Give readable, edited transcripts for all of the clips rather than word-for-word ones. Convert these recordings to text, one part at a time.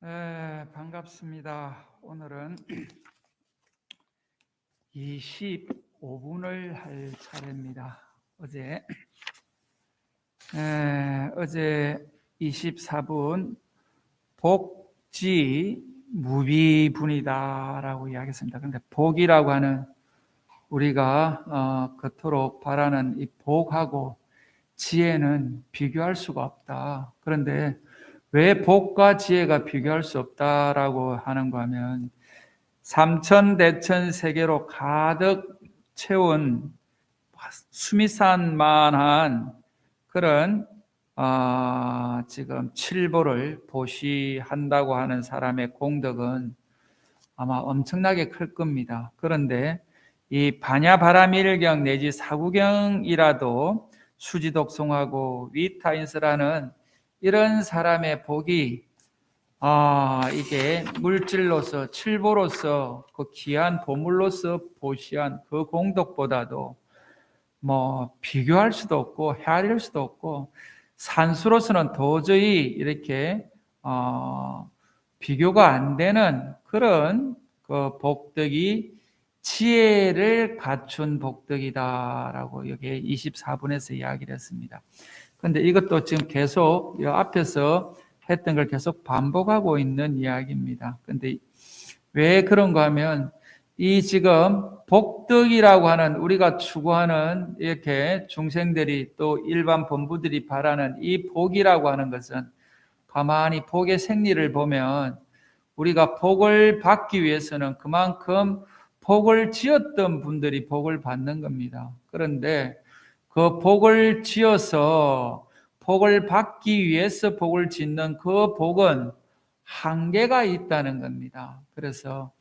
반갑습니다. 오늘은 25분을 할 차례입니다. 어제 24분 복지 무비분이다라고 이야기했습니다. 그런데 복이라고 하는 우리가 그토록 바라는 이 복하고 지혜는 비교할 수가 없다. 그런데 왜 복과 지혜가 비교할 수 없다라고 하는가 하면 삼천대천 세계로 가득 채운 수미산만한 그런 지금 칠보를 보시한다고 하는 사람의 공덕은 아마 엄청나게 클 겁니다. 그런데 이 반야바라밀경 내지 사구경이라도 수지독송하고 위타인스라는 이런 사람의 복이 이게 물질로서 칠보로서 그 귀한 보물로서 보시한 그 공덕보다도 뭐 비교할 수도 없고 헤아릴 수도 없고 산수로서는 도저히 이렇게 비교가 안 되는 그런 그 복덕이 지혜를 갖춘 복덕이다라고 여기 24분에서 이야기를 했습니다. 그런데 이것도 지금 계속 앞에서 했던 걸 계속 반복하고 있는 이야기입니다. 그런데 왜 그런가 하면 이 지금 복덕이라고 하는 우리가 추구하는 이렇게 중생들이 또 일반 본부들이 바라는 이 복이라고 하는 것은 가만히 복의 생리를 보면 우리가 복을 받기 위해서는 그만큼 복을 지었던 분들이 복을 받는 겁니다. 그런데 그 복을 지어서 복을 받기 위해서 복을 짓는 그 복은 한계가 있다는 겁니다. 그래서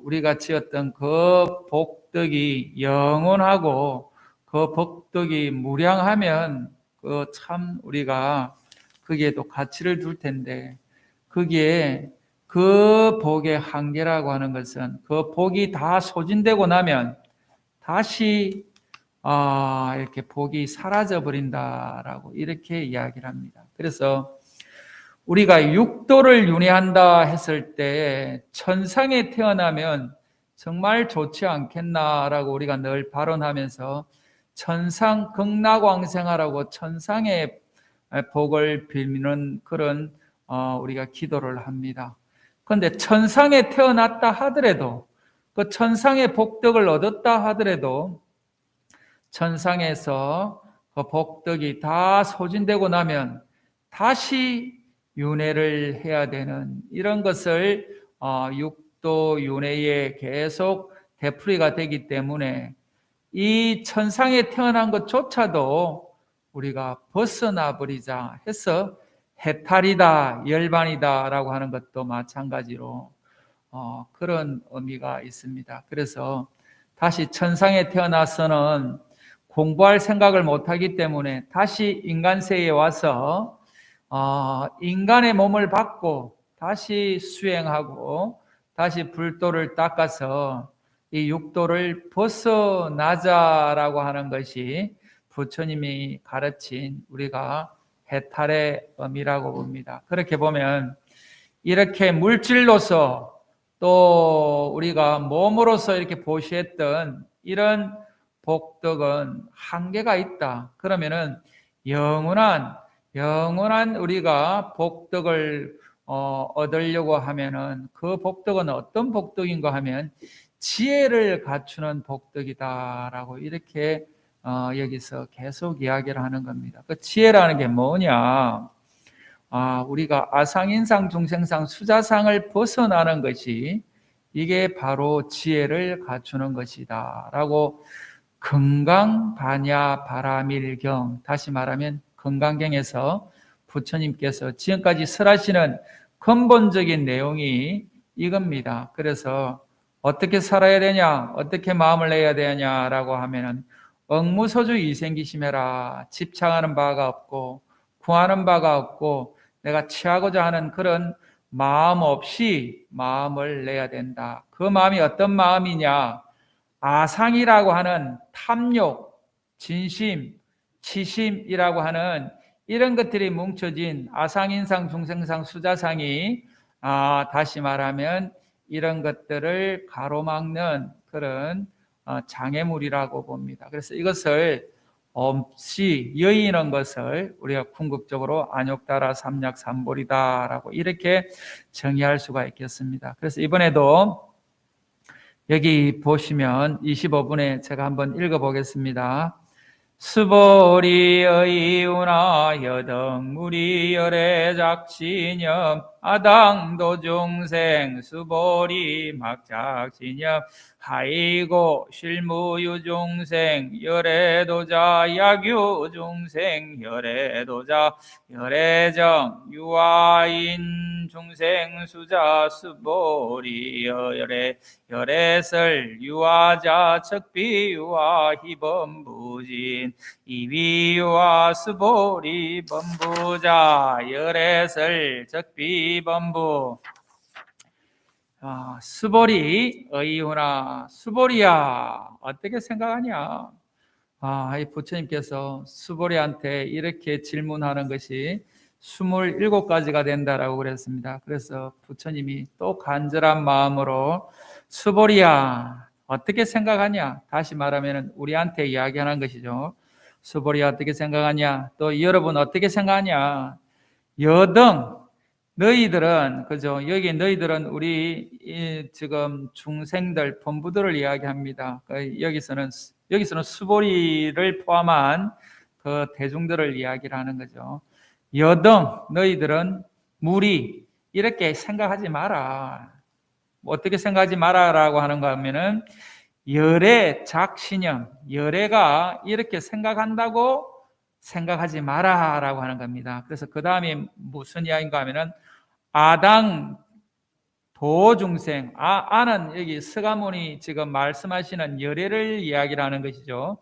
우리가 지었던 그 복덕이 영원하고 그 복덕이 무량하면 그 참 우리가 거기에도 가치를 둘 텐데 거기에 그 복의 한계라고 하는 것은 그 복이 다 소진되고 나면 다시 이렇게 복이 사라져 버린다라고 이렇게 이야기를 합니다. 그래서 우리가 육도를 윤회한다 했을 때 천상에 태어나면 정말 좋지 않겠나라고 우리가 늘 발언하면서 천상 극락왕생하라고 천상의 복을 빌미는 그런 우리가 기도를 합니다. 그런데 천상에 태어났다 하더라도 그 천상의 복덕을 얻었다 하더라도 천상에서 그 복덕이 다 소진되고 나면 다시 윤회를 해야 되는 이런 것을 육도 윤회에 계속 되풀이가 되기 때문에 이 천상에 태어난 것조차도 우리가 벗어나 버리자 해서 해탈이다, 열반이다 라고 하는 것도 마찬가지로 그런 의미가 있습니다. 그래서 다시 천상에 태어나서는 공부할 생각을 못하기 때문에 다시 인간세에 와서 인간의 몸을 받고 다시 수행하고 다시 불도를 닦아서 이 육도를 벗어나자라고 하는 것이 부처님이 가르친 우리가 해탈의 의미라고 봅니다. 그렇게 보면 이렇게 물질로서 또 우리가 몸으로서 이렇게 보시했던 이런 복덕은 한계가 있다. 그러면은 영원한 우리가 복덕을 얻으려고 하면은 그 복덕은 어떤 복덕인가 하면 지혜를 갖추는 복덕이다라고 이렇게 여기서 계속 이야기를 하는 겁니다. 그 지혜라는 게 뭐냐? 우리가 아상인상 중생상 수자상을 벗어나는 것이 이게 바로 지혜를 갖추는 것이다 라고 건강반야바라밀경, 다시 말하면 건강경에서 부처님께서 지금까지 설하시는 근본적인 내용이 이겁니다. 그래서 어떻게 살아야 되냐, 어떻게 마음을 내야 되냐라고 하면은 억무소주 이생기심해라. 집착하는 바가 없고 구하는 바가 없고 내가 취하고자 하는 그런 마음 없이 마음을 내야 된다. 그 마음이 어떤 마음이냐? 아상이라고 하는 탐욕, 진심, 치심이라고 하는 이런 것들이 뭉쳐진 아상인상, 중생상, 수자상이 다시 말하면 이런 것들을 가로막는 그런 장애물이라고 봅니다. 그래서 이것을 없이 여의는 것을 우리가 궁극적으로 안욕다라 삼약삼볼이다라고 이렇게 정의할 수가 있겠습니다. 그래서 이번에도 여기 보시면 25분에 제가 한번 읽어보겠습니다. 수보리 의우나 여덕무리 열애작신염 아당도 중생 수보리 막작신염 하이고 실무유 중생 열애도자 약유 중생 열애도자 열애정 유아인 중생 수자 수보리 열애설 유아자 척비유아 희범부진 이비유아 수보리 범부자 열애설 적비범부 수보리 의훈아 수보리야 어떻게 생각하냐? 이 부처님께서 수보리한테 이렇게 질문하는 것이 27가지가 된다라고 그랬습니다. 그래서 부처님이 또 간절한 마음으로 수보리야 어떻게 생각하냐? 다시 말하면 우리한테 이야기하는 것이죠. 수보리야 어떻게 생각하냐? 또 여러분 어떻게 생각하냐? 여등 너희들은 그죠? 여기 너희들은 우리 지금 중생들 범부들을 이야기합니다. 여기서는 수보리를 포함한 그 대중들을 이야기를 하는 거죠. 여등 너희들은 무리 이렇게 생각하지 마라. 어떻게 생각하지 마라라고 하는가 하면은 열애 작신념 열애가 이렇게 생각한다고 생각하지 마라라고 하는 겁니다. 그래서 그 다음에 무슨 이야기인가 하면은 아당 도중생 아는 여기 스가모니 지금 말씀하시는 열애를 이야기를 하는 것이죠.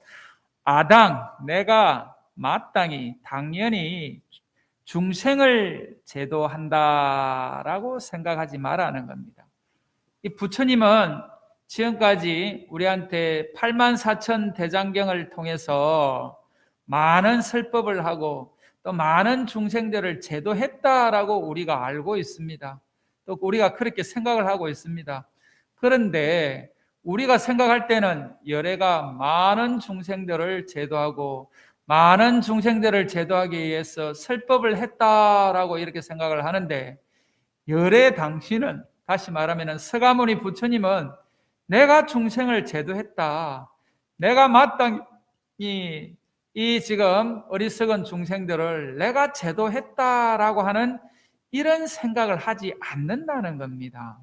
아당 내가 마땅히 당연히 중생을 제도한다라고 생각하지 말라는 겁니다. 이 부처님은 지금까지 우리한테 84,000 대장경을 통해서 많은 설법을 하고 또 많은 중생들을 제도했다라고 우리가 알고 있습니다. 또 우리가 그렇게 생각을 하고 있습니다. 그런데 우리가 생각할 때는 열애가 많은 중생들을 제도하고 많은 중생들을 제도하기 위해서 설법을 했다라고 이렇게 생각을 하는데 열애 당시는 다시 말하면 서가모니 부처님은 내가 중생을 제도했다. 내가 마땅히 이 지금 어리석은 중생들을 내가 제도했다라고 하는 이런 생각을 하지 않는다는 겁니다.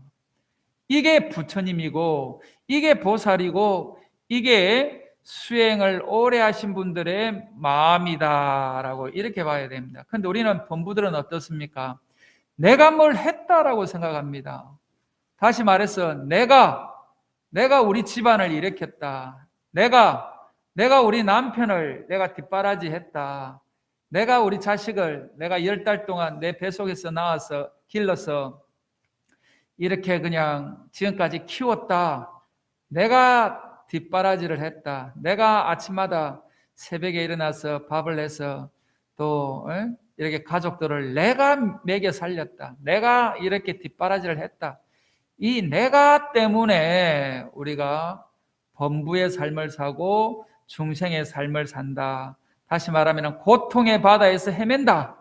이게 부처님이고 이게 보살이고 이게 수행을 오래 하신 분들의 마음이다라고 이렇게 봐야 됩니다. 그런데 우리는 범부들은 어떻습니까? 내가 뭘 했다라고 생각합니다. 다시 말해서 내가 우리 집안을 일으켰다. 내가 우리 남편을 내가 뒷바라지 했다. 내가 우리 자식을 내가 10달 동안 내 뱃속에서 나와서 길러서 이렇게 그냥 지금까지 키웠다. 내가 뒷바라지를 했다. 내가 아침마다 새벽에 일어나서 밥을 해서 또 이렇게 가족들을 내가 먹여 살렸다. 내가 이렇게 뒷바라지를 했다. 이 내가 때문에 우리가 범부의 삶을 사고 중생의 삶을 산다. 다시 말하면 고통의 바다에서 헤맨다.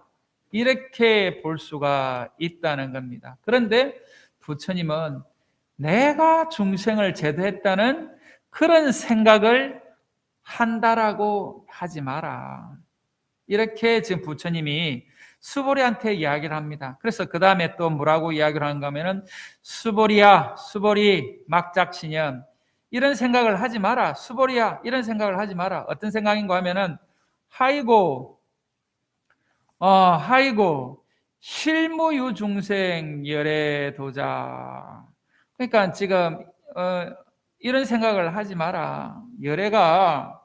이렇게 볼 수가 있다는 겁니다. 그런데 부처님은 내가 중생을 제도했다는 그런 생각을 한다라고 하지 마라. 이렇게 지금 부처님이 수보리한테 이야기를 합니다. 그래서 그 다음에 또 뭐라고 이야기를 하는가 하면은 수보리야, 수보리, 막작신염 이런 생각을 하지 마라. 수보리야, 이런 생각을 하지 마라. 어떤 생각인가 하면은 하이고 실무유 중생 열애 도자. 그러니까 지금 이런 생각을 하지 마라. 열애가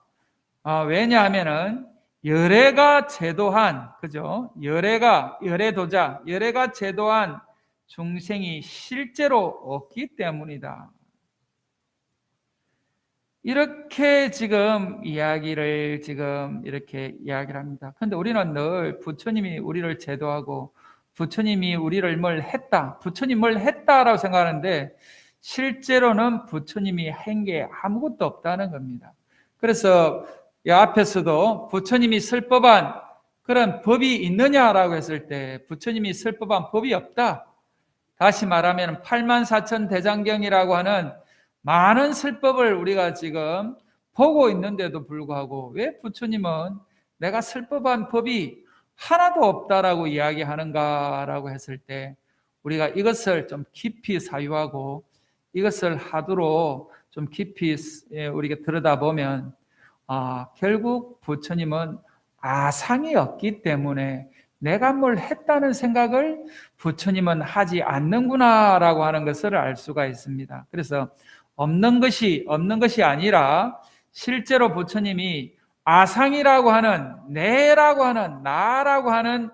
왜냐하면은 열애가 제도한 그죠? 열애도자, 열애가 제도한 중생이 실제로 없기 때문이다. 이렇게 지금 이야기를 지금 이렇게 이야기를 합니다. 그런데 우리는 늘 부처님이 우리를 제도하고 부처님이 우리를 뭘 했다, 부처님 뭘 했다라고 생각하는데 실제로는 부처님이 한 게 아무것도 없다는 겁니다. 그래서 이 앞에서도 부처님이 쓸 법한 그런 법이 있느냐라고 했을 때 부처님이 쓸 법한 법이 없다. 다시 말하면 84,000 대장경이라고 하는 많은 설법을 우리가 지금 보고 있는데도 불구하고 왜 부처님은 내가 쓸 법한 법이 하나도 없다라고 이야기하는가라고 했을 때 우리가 이것을 좀 깊이 사유하고 이것을 하도록 좀 깊이 우리가 들여다보면 결국 부처님은 아상이 없기 때문에 내가 뭘 했다는 생각을 부처님은 하지 않는구나라고 하는 것을 알 수가 있습니다. 그래서 없는 것이 아니라 실제로 부처님이 아상이라고 하는 내라고 하는 나라고 하는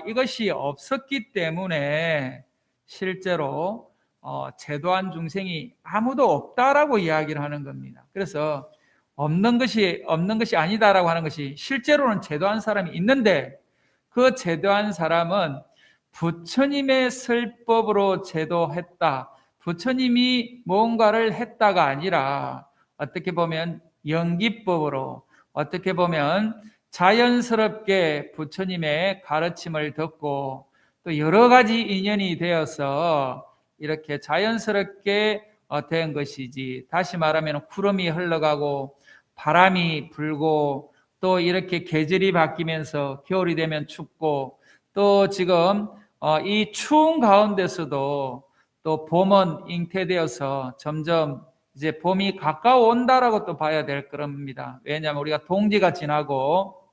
이것이 없었기 때문에 실제로 제도한 중생이 아무도 없다라고 이야기를 하는 겁니다. 그래서 없는 것이 아니다라고 하는 것이 실제로는 제도한 사람이 있는데 그 제도한 사람은 부처님의 설법으로 제도했다. 부처님이 뭔가를 했다가 아니라 어떻게 보면 연기법으로 어떻게 보면 자연스럽게 부처님의 가르침을 듣고 또 여러 가지 인연이 되어서 이렇게 자연스럽게 된 것이지 다시 말하면 구름이 흘러가고 바람이 불고 또 이렇게 계절이 바뀌면서 겨울이 되면 춥고 또 지금 이 추운 가운데서도 또 봄은 잉태되어서 점점 이제 봄이 가까워 온다라고 또 봐야 될 겁니다. 왜냐하면 우리가 동지가 지나고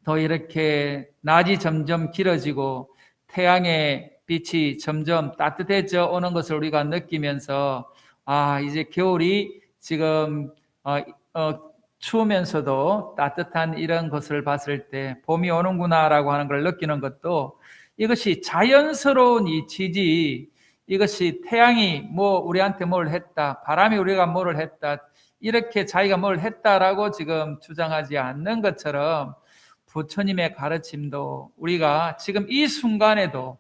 더 이렇게 낮이 점점 길어지고 태양의 빛이 점점 따뜻해져 오는 것을 우리가 느끼면서 이제 겨울이 지금 추우면서도 따뜻한 이런 것을 봤을 때 봄이 오는구나라고 하는 걸 느끼는 것도 이것이 자연스러운 이치지 이것이 태양이 우리한테 뭘 했다, 바람이 우리가 뭘 했다, 이렇게 자기가 뭘 했다라고 지금 주장하지 않는 것처럼 부처님의 가르침도 우리가 지금 이 순간에도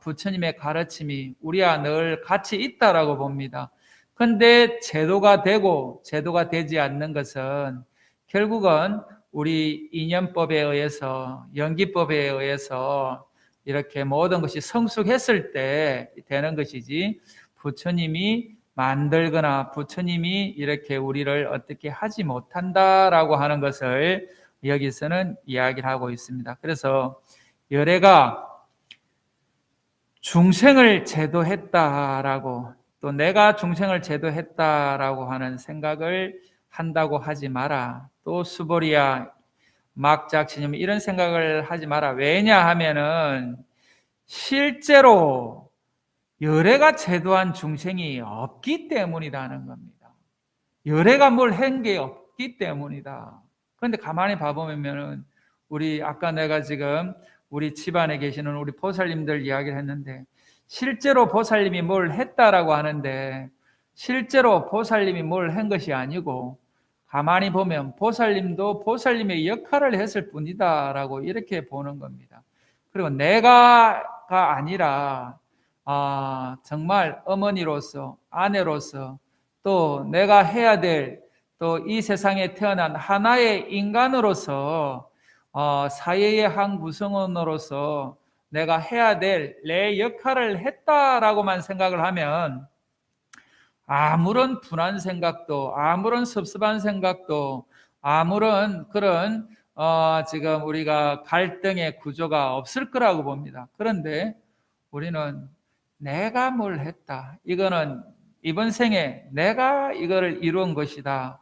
부처님의 가르침이 우리와 늘 같이 있다라고 봅니다. 그런데 제도가 되고 제도가 되지 않는 것은 결국은 우리 인연법에 의해서 연기법에 의해서 이렇게 모든 것이 성숙했을 때 되는 것이지 부처님이 만들거나 부처님이 이렇게 우리를 어떻게 하지 못한다라고 하는 것을 여기서는 이야기를 하고 있습니다. 그래서 열애가 중생을 제도했다라고 또 내가 중생을 제도했다라고 하는 생각을 한다고 하지 마라. 또 수보리야 막작신임 이런 생각을 하지 마라. 왜냐하면은 실제로 열애가 제도한 중생이 없기 때문이라는 겁니다. 열애가 뭘 한 게 없기 때문이다. 그런데 가만히 봐보면은 우리 아까 내가 지금 우리 집안에 계시는 우리 보살님들 이야기를 했는데 실제로 보살님이 뭘 했다라고 하는데 실제로 보살님이 뭘 한 것이 아니고 가만히 보면 보살님도 보살님의 역할을 했을 뿐이다라고 이렇게 보는 겁니다. 그리고 내가가 아니라 정말 어머니로서 아내로서 또 내가 해야 될 또 이 세상에 태어난 하나의 인간으로서 사회의 한 구성원으로서 내가 해야 될 내 역할을 했다라고만 생각을 하면 아무런 분한 생각도 아무런 섭섭한 생각도 아무런 그런 지금 우리가 갈등의 구조가 없을 거라고 봅니다. 그런데 우리는 내가 뭘 했다. 이거는 이번 생에 내가 이거를 이룬 것이다.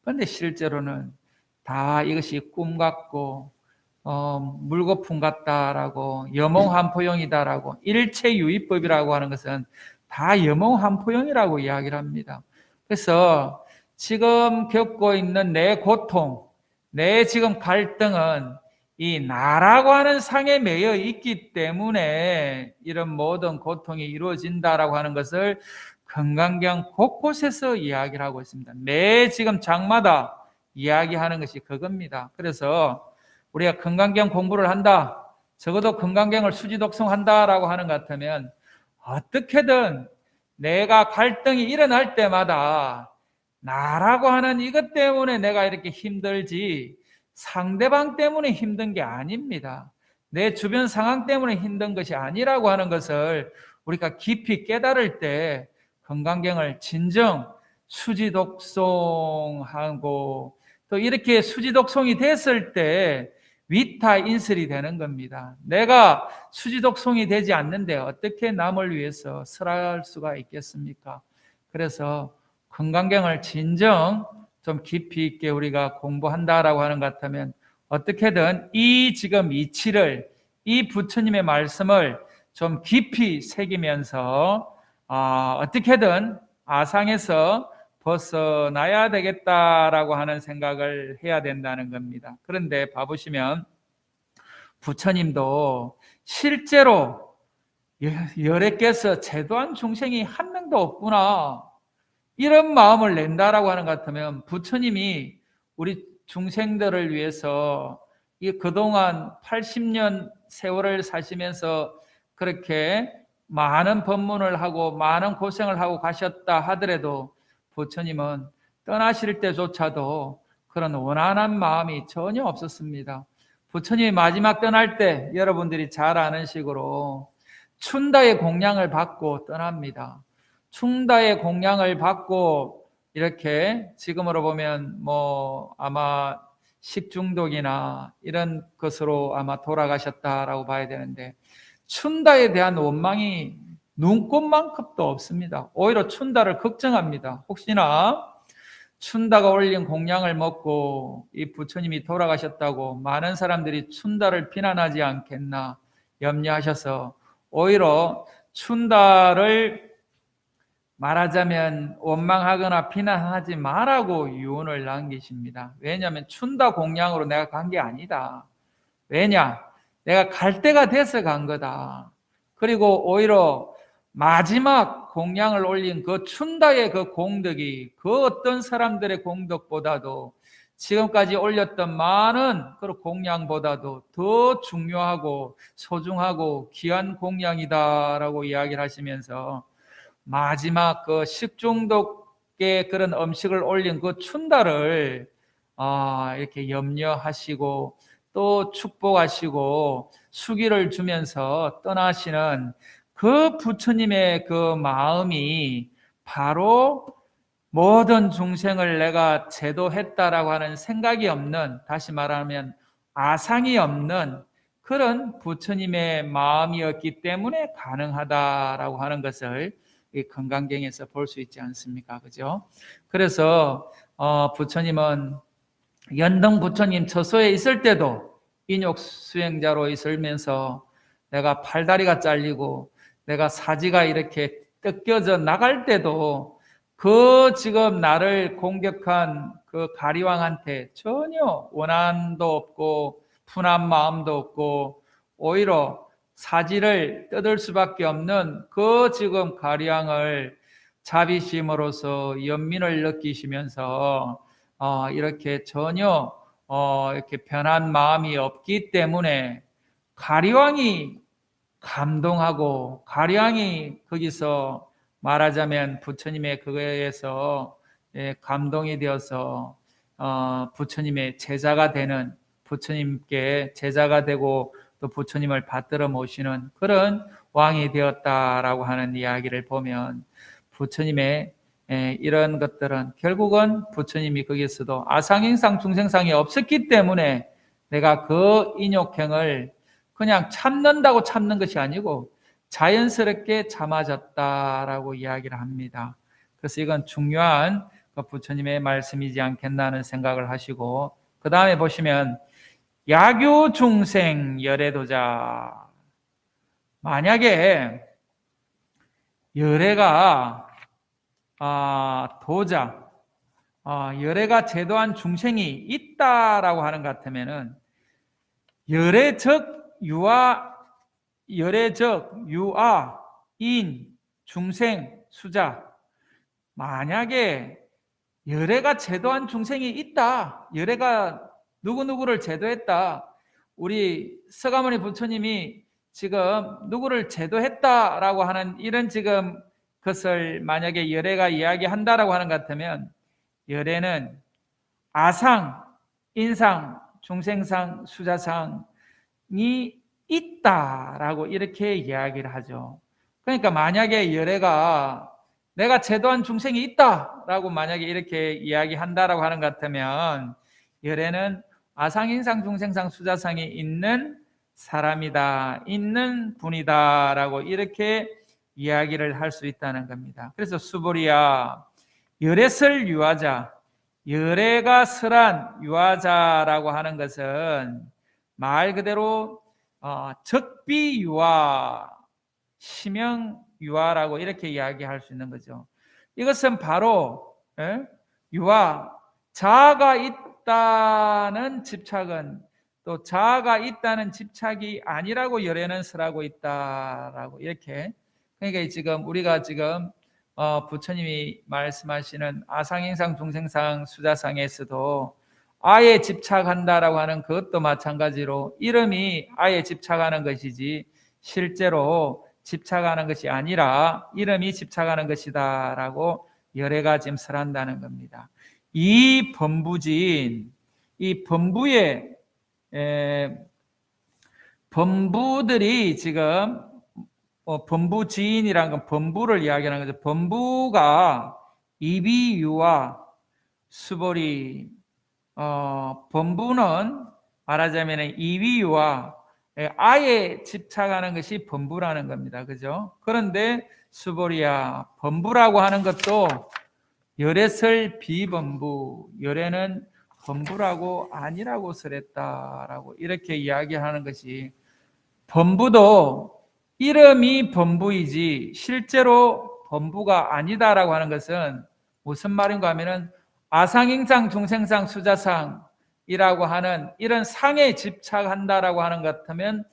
그런데 실제로는 다 이것이 꿈 같고 물거품 같다라고 여몽한포용이다라고 일체유의법이라고 하는 것은 다 여몽한포용이라고 이야기를 합니다. 그래서 지금 겪고 있는 내 고통, 내 지금 갈등은 이 나라고 하는 상에 매여 있기 때문에 이런 모든 고통이 이루어진다라고 하는 것을 건강경 곳곳에서 이야기를 하고 있습니다. 매 지금 장마다 이야기하는 것이 그겁니다. 그래서 우리가 건강경 공부를 한다, 적어도 건강경을 수지독송한다라고 하는 것 같으면 어떻게든 내가 갈등이 일어날 때마다 나라고 하는 이것 때문에 내가 이렇게 힘들지 상대방 때문에 힘든 게 아닙니다. 내 주변 상황 때문에 힘든 것이 아니라고 하는 것을 우리가 깊이 깨달을 때 건강경을 진정 수지독송하고 또 이렇게 수지독송이 됐을 때 위타인설이 되는 겁니다. 내가 수지독송이 되지 않는데 어떻게 남을 위해서 설할 수가 있겠습니까? 그래서 건강경을 진정 좀 깊이 있게 우리가 공부한다라고 하는 것 같으면 어떻게든 이 지금 이치를, 이 부처님의 말씀을 좀 깊이 새기면서 어떻게든 아상에서 벗어나야 되겠다라고 하는 생각을 해야 된다는 겁니다. 그런데 봐보시면 부처님도 실제로 열애께서 제도한 중생이 한 명도 없구나, 이런 마음을 낸다라고 하는 것 같으면 부처님이 우리 중생들을 위해서 그동안 80년 세월을 사시면서 그렇게 많은 법문을 하고 많은 고생을 하고 가셨다 하더라도 부처님은 떠나실 때조차도 그런 원한한 마음이 전혀 없었습니다. 부처님이 마지막 떠날 때 여러분들이 잘 아는 식으로 춘다의 공양을 받고 떠납니다. 춘다의 공양을 받고 이렇게 지금으로 보면 아마 식중독이나 이런 것으로 아마 돌아가셨다라고 봐야 되는데 춘다에 대한 원망이 눈꽃만큼도 없습니다. 오히려 춘다를 걱정합니다. 혹시나 춘다가 올린 공양을 먹고 이 부처님이 돌아가셨다고 많은 사람들이 춘다를 비난하지 않겠나 염려하셔서 오히려 춘다를 말하자면 원망하거나 비난하지 말라고 유언을 남기십니다. 왜냐하면 춘다 공양으로 내가 간 게 아니다. 왜냐? 내가 갈 때가 돼서 간 거다. 그리고 오히려 마지막 공양을 올린 그 춘다의 그 공덕이 그 어떤 사람들의 공덕보다도 지금까지 올렸던 많은 그 공양보다도 더 중요하고 소중하고 귀한 공양이다라고 이야기를 하시면서 마지막 그 식중독의 그런 음식을 올린 그 춘다를 이렇게 염려하시고 또 축복하시고 수기를 주면서 떠나시는 그 부처님의 그 마음이 바로 모든 중생을 내가 제도했다라고 하는 생각이 없는, 다시 말하면 아상이 없는 그런 부처님의 마음이었기 때문에 가능하다라고 하는 것을 이 건강경에서 볼 수 있지 않습니까? 그죠? 그래서 부처님은 연등 부처님 처소에 있을 때도 인욕 수행자로 있으면서 내가 팔다리가 잘리고 내가 사지가 이렇게 뜯겨져 나갈 때도 그 지금 나를 공격한 그 가리왕한테 전혀 원한도 없고 분한 마음도 없고 오히려 사지를 뜯을 수밖에 없는 그 지금 가리왕을 자비심으로서 연민을 느끼시면서 이렇게 전혀 이렇게 변한 마음이 없기 때문에 가리왕이 감동하고 가리왕이 거기서 말하자면 부처님의 그거에서 감동이 되어서 부처님의 제자가 되는, 부처님께 제자가 되고 또 부처님을 받들어 모시는 그런 왕이 되었다라고 하는 이야기를 보면 부처님의 이런 것들은 결국은 부처님이 거기서도 아상행상 중생상이 없었기 때문에 내가 그 인욕행을 그냥 참는다고 참는 것이 아니고 자연스럽게 참아졌다라고 이야기를 합니다. 그래서 이건 중요한 부처님의 말씀이지 않겠나는 생각을 하시고, 그 다음에 보시면 야교 중생 열애도자. 만약에 열애가 도자, 열애가 제도한 중생이 있다라고 하는 것 같으면은 열애적 유아, 인, 중생, 수자 만약에 열애가 제도한 중생이 있다. 열애가 누구누구를 제도했다. 우리 서가모니 부처님이 지금 누구를 제도했다라고 하는 이런 지금 것을 만약에 열애가 이야기한다라고 하는 것 같으면 열애는 아상, 인상, 중생상, 수자상이 있다라고 이렇게 이야기를 하죠. 그러니까 만약에 열애가 내가 제도한 중생이 있다라고 만약에 이렇게 이야기한다라고 하는 것 같으면 열애는 아상, 인상, 중생상, 수자상이 있는 사람이다, 있는 분이다라고 이렇게 이야기를 할 수 있다는 겁니다. 그래서 수보리야, 열애설 유화자, 열애가 설한 유화자라고 하는 것은 말 그대로 적비유화, 심형유화라고 이렇게 이야기할 수 있는 거죠. 이것은 바로 유화, 자아가 있다는 집착은 또 자아가 있다는 집착이 아니라고 열애는 설하고 있다라고 이렇게. 그러니까 지금 우리가 지금 부처님이 말씀하시는 아상인상, 중생상, 수자상에서도 아에 집착한다라고 하는 그것도 마찬가지로 이름이 아에 집착하는 것이지 실제로 집착하는 것이 아니라 이름이 집착하는 것이다라고 열애가 지금 설한다는 겁니다. 이 범부진, 이 범부의 범부들이 지금 범부지인이라는 건 범부를 이야기하는 거죠. 범부가 이비유와 수보리, 범부는 말하자면 이비유와 아예 집착하는 것이 범부라는 겁니다. 그죠? 그런데 수보리야, 범부라고 하는 것도 열애설 비범부, 열애는 범부라고 아니라고 설했다라고 이렇게 이야기하는 것이, 범부도 이름이 범부이지 실제로 범부가 아니다라고 하는 것은 무슨 말인가 하면은 아상인상, 중생상, 수자상이라고 하는 이런 상에 집착한다라고 하는 것 같으면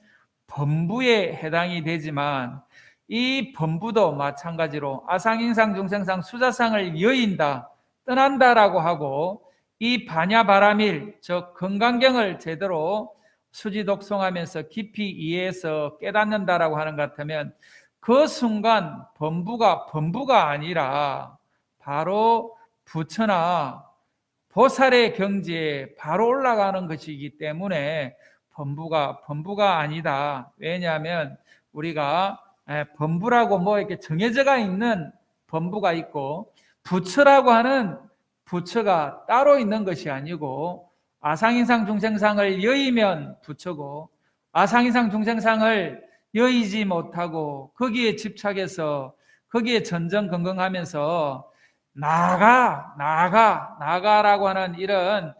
범부에 해당이 되지만 이 범부도 마찬가지로 아상인상, 중생상, 수자상을 여인다, 떠난다라고 하고 이 반야바라밀, 즉 건강경을 제대로 수지독송하면서 깊이 이해해서 깨닫는다라고 하는 것 같으면 그 순간 범부가 아니라 바로 부처나 보살의 경지에 바로 올라가는 것이기 때문에 범부가 아니다. 왜냐하면 우리가 범부라고 뭐 이렇게 정해져가 있는 범부가 있고 부처라고 하는 부처가 따로 있는 것이 아니고 아상인상 중생상을 여의면 부처고 아상인상 중생상을 여의지 못하고 거기에 집착해서 거기에 전전긍긍하면서 나가라고 하는 이런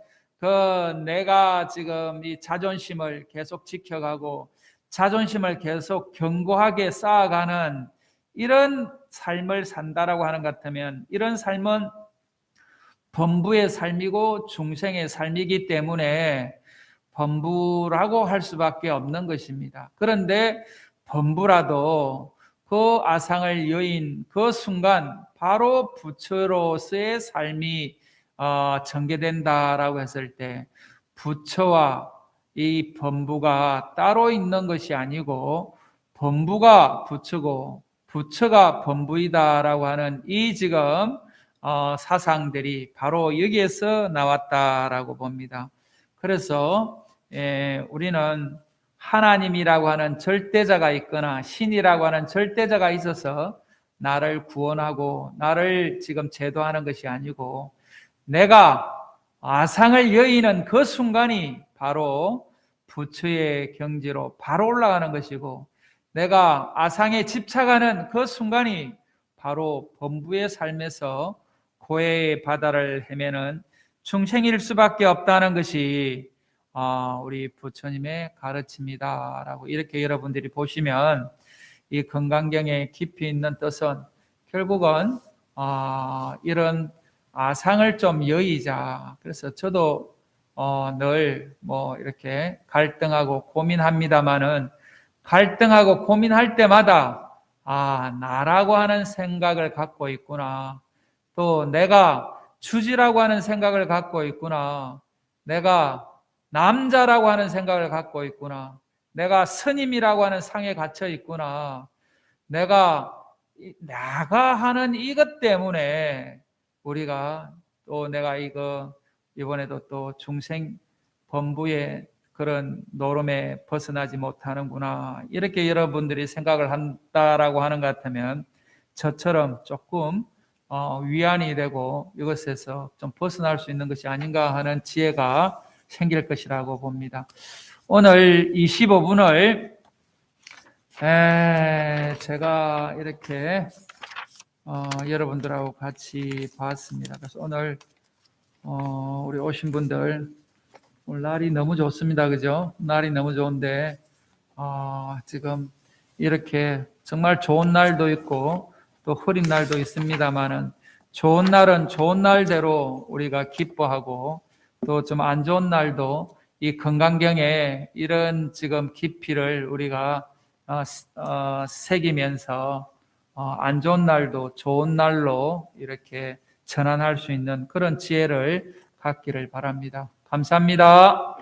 내가 지금 이 자존심을 계속 지켜가고 자존심을 계속 견고하게 쌓아가는 이런 삶을 산다라고 하는 것 같으면 이런 삶은 범부의 삶이고 중생의 삶이기 때문에 범부라고 할 수밖에 없는 것입니다. 그런데 범부라도 그 아상을 여인 그 순간 바로 부처로서의 삶이 전개된다라고 했을 때 부처와 이 범부가 따로 있는 것이 아니고 범부가 부처고 부처가 범부이다라고 하는 이 지금 사상들이 바로 여기에서 나왔다라고 봅니다. 그래서 우리는 하나님이라고 하는 절대자가 있거나 신이라고 하는 절대자가 있어서 나를 구원하고 나를 지금 제도하는 것이 아니고 내가 아상을 여의는 그 순간이 바로 부처의 경지로 바로 올라가는 것이고 내가 아상에 집착하는 그 순간이 바로 범부의 삶에서 고해의 바다를 헤매는 중생일 수밖에 없다는 것이 우리 부처님의 가르침이다라고 이렇게 여러분들이 보시면 이 건강경에 깊이 있는 뜻은 결국은 이런 아상을 좀 여의자. 그래서 저도 늘 뭐 이렇게 갈등하고 고민합니다마는 갈등하고 고민할 때마다 나라고 하는 생각을 갖고 있구나. 또 내가 주지라고 하는 생각을 갖고 있구나. 내가 남자라고 하는 생각을 갖고 있구나. 내가 스님이라고 하는 상에 갇혀 있구나. 내가 하는 이것 때문에 우리가 또 내가 이번에도 또 중생 범부의 그런 노름에 벗어나지 못하는구나. 이렇게 여러분들이 생각을 한다라고 하는 것 같으면 저처럼 조금 위안이 되고 이것에서 좀 벗어날 수 있는 것이 아닌가 하는 지혜가 생길 것이라고 봅니다. 오늘 25분을 제가 이렇게 여러분들하고 같이 봤습니다. 그래서 오늘 우리 오신 분들 오늘 날이 너무 좋습니다. 그죠? 날이 너무 좋은데 지금 이렇게 정말 좋은 날도 있고 또 흐린 날도 있습니다만은 좋은 날은 좋은 날대로 우리가 기뻐하고 또 좀 안 좋은 날도 이 건강경에 이런 지금 깊이를 우리가 새기면서 안 좋은 날도 좋은 날로 이렇게 전환할 수 있는 그런 지혜를 갖기를 바랍니다. 감사합니다.